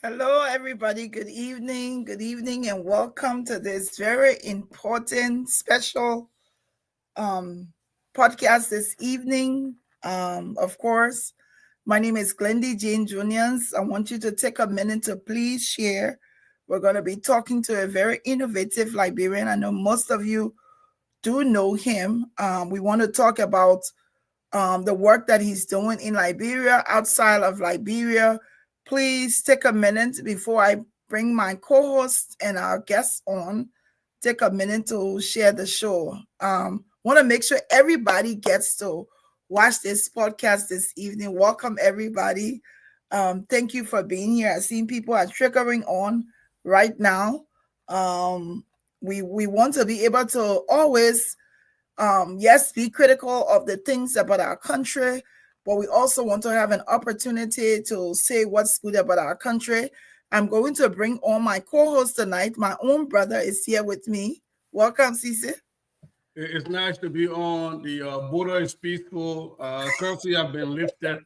Hello, everybody. Good evening, and welcome to this very important, special um, podcast this evening. Of course, my name is Glendy Jane Juniors. I want you to take a minute to please share. We're going to be talking to a very innovative Liberian. I know most of you do know him. We want to talk about the work that he's doing in Liberia, outside of Liberia. Please take a minute before I bring my co-host and our guests on. Take a minute to share the show. Want to make sure everybody gets to watch this podcast this evening. Welcome everybody. Thank you for being here. I've seen people are trickling on right now. We want to be able to always yes, be critical of the things about our country, but we also want to have an opportunity to say what's good about our country. I'm going to bring on my co-host tonight. My own brother is here with me. Welcome, Cece. It's nice to be on. The border is peaceful. Curfew have been lifted,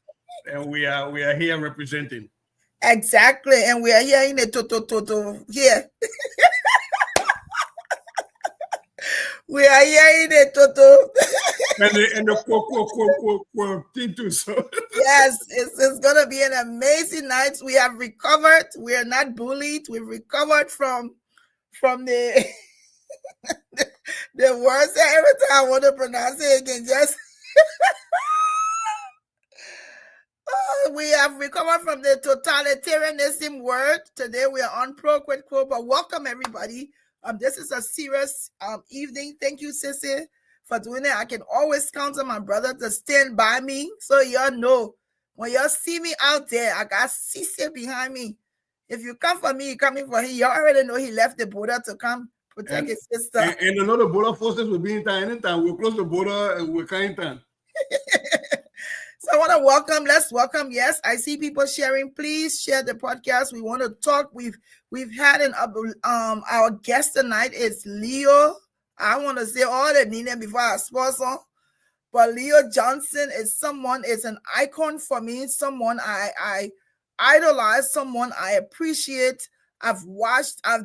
and we are here representing. Exactly, and we are here in the to here. We are here in the toto. And the quote thing too. So Yes, it's going to be an amazing night. We have recovered. We are not bullied. We've recovered from the the words. Every time I want to pronounce it again, just we have recovered from the totalitarianism word. Today we are on pro quid quo, but welcome everybody. This is a serious evening. Thank you, Sissy, for doing it. I can always count on my brother to stand by me, so y'all know when y'all see me out there, I got Sissy behind me. If you come for me, you coming for him. Y'all already know he left the border to come protect his sister. And another border forces will be in time anytime. We'll close the border and we're kind time. So I want to welcome. Let's welcome. Yes, I see people sharing. Please share the podcast. We want to talk. We've had our guest tonight is Leo. I want to say all the name before I sponsor. But Leo Johnson is an icon for me. Someone I idolize. Someone I appreciate. I've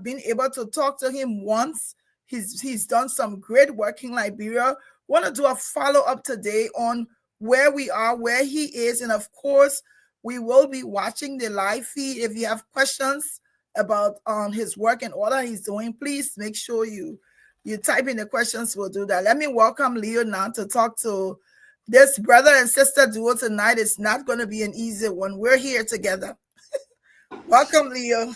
been able to talk to him once. He's done some great work in Liberia. Want to do a follow up today on where we are, where he is, and of course, we will be watching the live feed. If you have questions about his work and all that he's doing, please make sure you type in the questions. We'll do that. Let me welcome Leo now to talk to this brother and sister duo tonight. It's not going to be an easy one. We're here together. Welcome, Leo.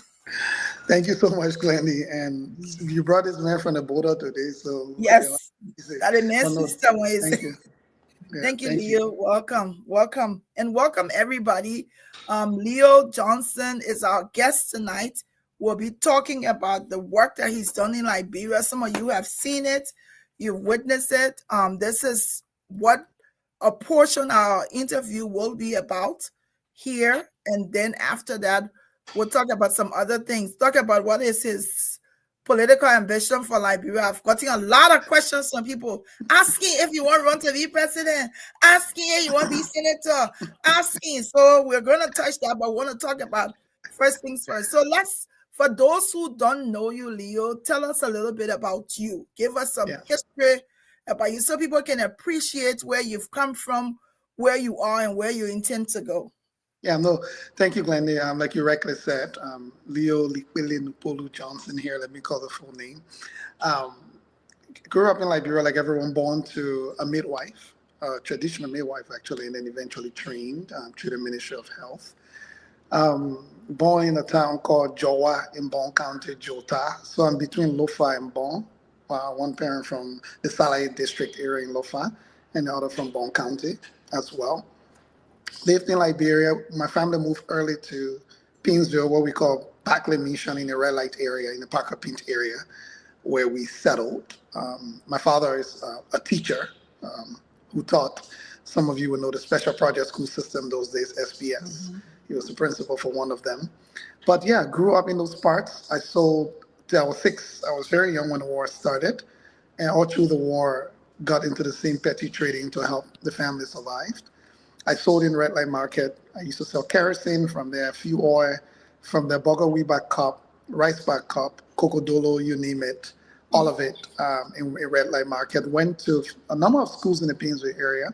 Thank you so much, Glendy. And you brought this man from the border today, so Yes, that is my sister. Thank you. Yeah, thank you, Leo. Welcome, and welcome everybody. Leo Johnson is our guest tonight. We'll be talking about the work that he's done in Liberia. Some of you have seen it, you've witnessed it. This is what a portion of our interview will be about here, and then after that, we'll talk about some other things. Talk about what is his political ambition for Liberia. I've gotten a lot of questions from people asking if you want to run to be president, asking if you want to be senator, asking. So we're going to touch that, but we want to talk about first things first. So for those who don't know you, Leo, tell us a little bit about you. Give us some history about you so people can appreciate where you've come from, where you are, and where you intend to go. Yeah, no, thank you, Glendy. Like you rightly said, Leo Lekpele Nopolu Johnson here. Let me call the full name. Grew up in Liberia, like everyone, born to a midwife, a traditional midwife actually, and then eventually trained through the Ministry of Health. Born in a town called Jowa in Bon County, Jota. So I'm between Lofa and Bon. One parent from the Salaye district area in Lofa, and the other from Bon County as well. Lived in Liberia. My family moved early to Pinsville, what we call Backley Mission, in the red light area, in the Parker Pinch area, where we settled. My father is a teacher who taught, some of you will know the special project school system those days, SBS. Mm-hmm. He was the principal for one of them. But yeah, grew up in those parts. I sold till I was 6. I was very young when the war started. And all through the war, got into the same petty trading to help the family survive. I sold in red light market. I used to sell kerosene, from there fuel oil, from the Bogo Weeba Cup, Rice Bar Cup, Cocodolo, you name it, all of it in Red Light Market. Went to a number of schools in the Painesville area.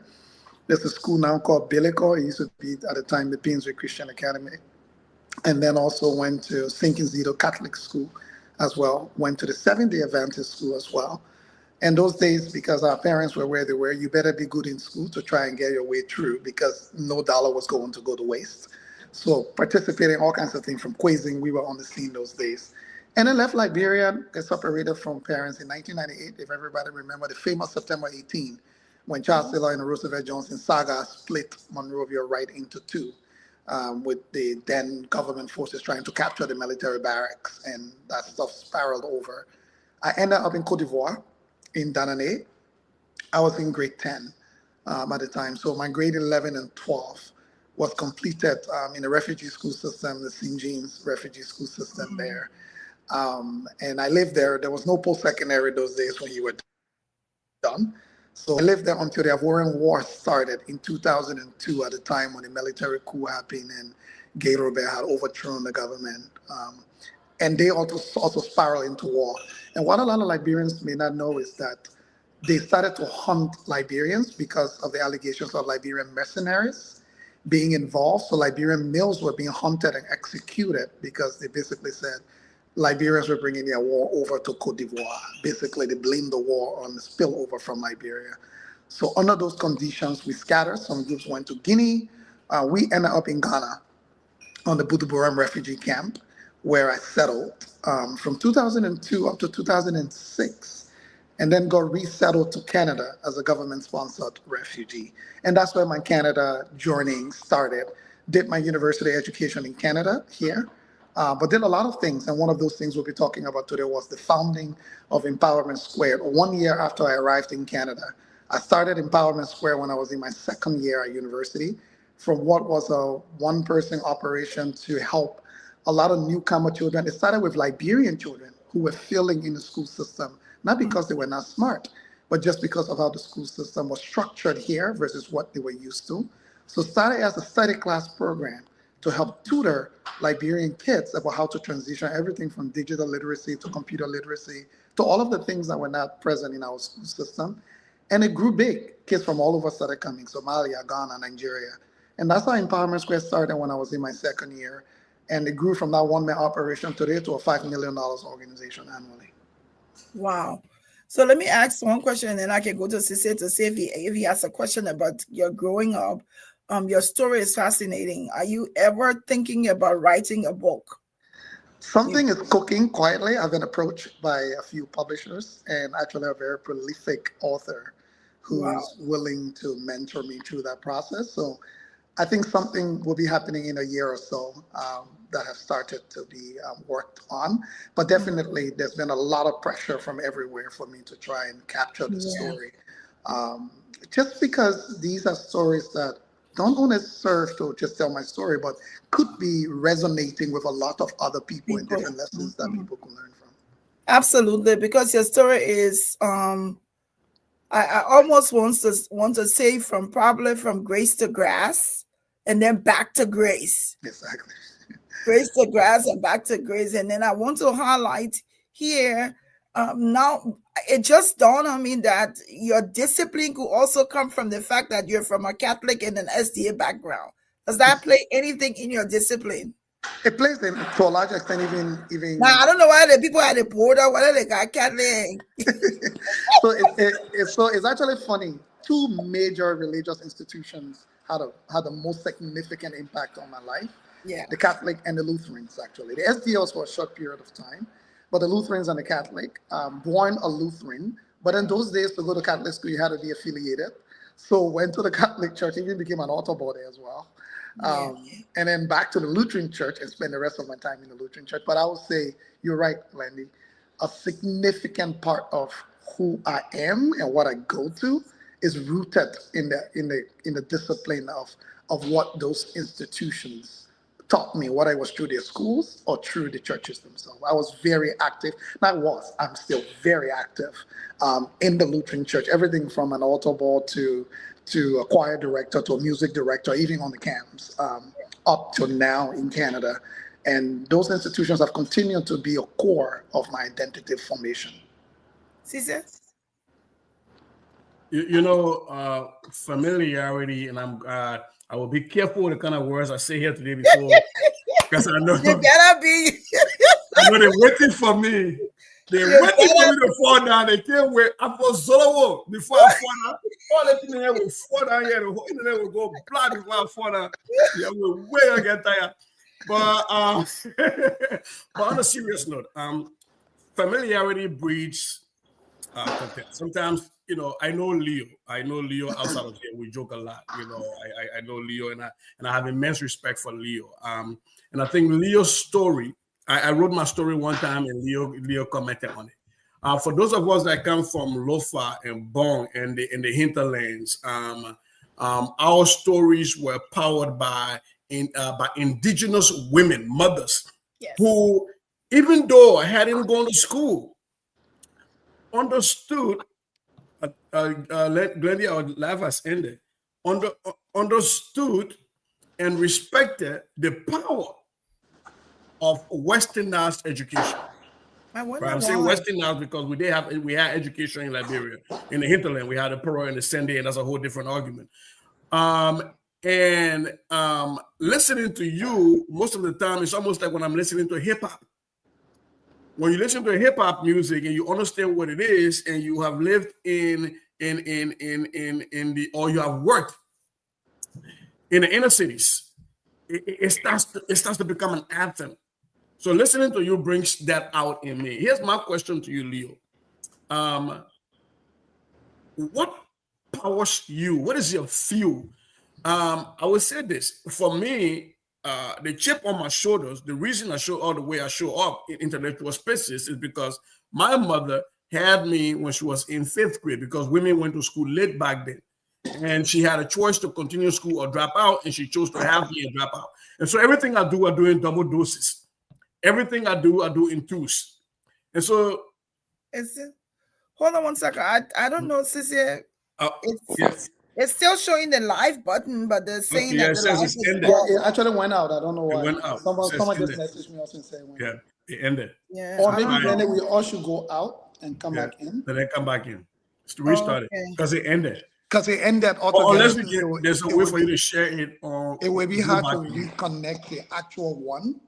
There's a school now called Bilico. It used to be at the time the Painesville Christian Academy. And then also went to St. Kizito Catholic School as well. Went to the Seventh-day Adventist School as well. And those days, because our parents were where they were, you better be good in school to try and get your way through because no dollar was going to go to waste. So participating in all kinds of things from quizzing, we were on the scene those days. And then left Liberia, got separated from parents in 1998, if everybody remember the famous September 18, when Charles Taylor and Roosevelt Johnson saga split Monrovia right into two, with the then government forces trying to capture the military barracks, and that stuff spiraled over. I ended up in Cote d'Ivoire, in Danane. I was in grade 10 at the time. So my grade 11 and 12 was completed in a refugee school system, the St. Jean's refugee school system there. And I lived there. There was no post-secondary those days when you were done. So I lived there until the Ivorian War started in 2002 at the time when the military coup happened and Gay Robert had overthrown the government. And they also spiraled into war. And what a lot of Liberians may not know is that they started to hunt Liberians because of the allegations of Liberian mercenaries being involved. So Liberian males were being hunted and executed because they basically said Liberians were bringing their war over to Cote d'Ivoire. Basically, they blamed the war on the spillover from Liberia. So under those conditions, we scattered. Some groups went to Guinea. We ended up in Ghana on the Butuburam refugee camp, where I settled from 2002 up to 2006, and then got resettled to Canada as a government-sponsored refugee. And that's where my Canada journey started. Did my university education in Canada here, but did a lot of things. And one of those things we'll be talking about today was the founding of Empowerment Square. 1 year after I arrived in Canada, I started Empowerment Square when I was in my second year at university, from what was a one-person operation to help a lot of newcomer children. It started with Liberian children who were failing in the school system, not because they were not smart, but just because of how the school system was structured here versus what they were used to. So it started as a study class program to help tutor Liberian kids about how to transition everything from digital literacy to computer literacy to all of the things that were not present in our school system. And it grew big. Kids from all over started coming, Somalia, Ghana, Nigeria. And that's how Empowerment Square started when I was in my second year. And it grew from that one-man operation today to a $5 million organization annually. Wow. So let me ask one question, and then I can go to Sise to see if he has a question about your growing up. Your story is fascinating. Are you ever thinking about writing a book? Something is cooking quietly. I've been approached by a few publishers and actually a very prolific author who's willing to mentor me through that process. So I think something will be happening in a year or so that has started to be worked on. But definitely, there's been a lot of pressure from everywhere for me to try and capture the story. Just because these are stories that don't only serve to just tell my story, but could be resonating with a lot of other people and different lessons that people can learn from. Absolutely, because your story is I almost want to say from grace to grass and then back to grace. Exactly. Grace to grass and back to grace. And then I want to highlight here, now it just dawned on me that your discipline could also come from the fact that you're from a Catholic and an SDA background. Does that play anything in your discipline? It plays in, to a large extent, even. Now I don't know why the people at the border, whether they got Catholic. So it's actually funny. Two major religious institutions had the most significant impact on my life. Yeah. The Catholic and the Lutherans, actually. The SDA was for a short period of time, but the Lutherans and the Catholic, born a Lutheran, but in those days to go to Catholic school, you had to be affiliated. So went to the Catholic church, even became an altar boy as well. And then back to the Lutheran church and spend the rest of my time in the Lutheran church. But I would say, you're right, Landy, a significant part of who I am and what I go to is rooted in the discipline of what those institutions taught me, whether it was through their schools or through the churches themselves. I was very active. I'm still very active in the Lutheran church, everything from an altar boy to a choir director to a music director, even on the camps, up to now in Canada. And those institutions have continued to be a core of my identity formation. Sister? Familiarity, and I will be careful with the kind of words I say here today because I know You gotta be. I know they're waiting for me. They're waiting for me to fall down. They can't wait. I was solo before I fall down. All the internet will fall down here. The whole internet will go black before I fall down. Yeah, we'll wait and get tired. But on a serious note, familiarity breeds contempt. Sometimes, I know Leo. Outside of here. We joke a lot. I know Leo, and I have immense respect for Leo. And I think Leo's story. I wrote my story one time, and Leo commented on it. For those of us that come from Lofa and Bong and the hinterlands, our stories were powered by indigenous women, mothers, Yes. who, even though I hadn't gone to school, understood. Glendy, our life has ended. Understood and respected the power of Westernized education. I'm saying Westernized because we had education in Liberia. In the hinterland, we had a Paro and the Sende, and that's a whole different argument. Listening to you most of the time, it's almost like when I'm listening to hip hop. When you listen to hip hop music and you understand what it is, and you have lived or you have worked in the inner cities, it starts to become an anthem. So listening to you brings that out in me. Here's my question to you, Leo. What powers you? What is your fuel? I would say this. For me, the chip on my shoulders, the reason I show all the way I show up in intellectual spaces is because my mother had me when she was in 5th grade, because women went to school late back then. And she had a choice to continue school or drop out, and she chose to have me and drop out. And so everything I do in double doses. Everything I do in twos. And so... Hold on one second. I don't know, Sissy. Yes. It's still showing the live button, but they're saying that it says it's ended. Yeah, it actually went out. I don't know why. It went out. Someone just messaged me also and said it went out. It ended. Yeah. Or maybe then we all should go out and come back in. Then come back in. Just restart it because it ended. Because it ended altogether. Unless there's a way for you to share it. It will be hard to reconnect the actual one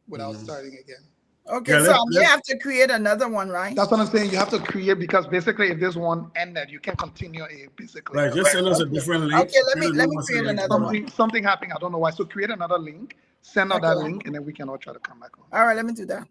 without starting again. Okay, so you have to create another one, right? That's what I'm saying. You have to create, because basically if this one ended, you can continue it basically. Right, just send us a different link. Okay, let me create another one. Something happening, I don't know why. So create another link, send out that link, and then we can all try to come back on. All right, let me do that.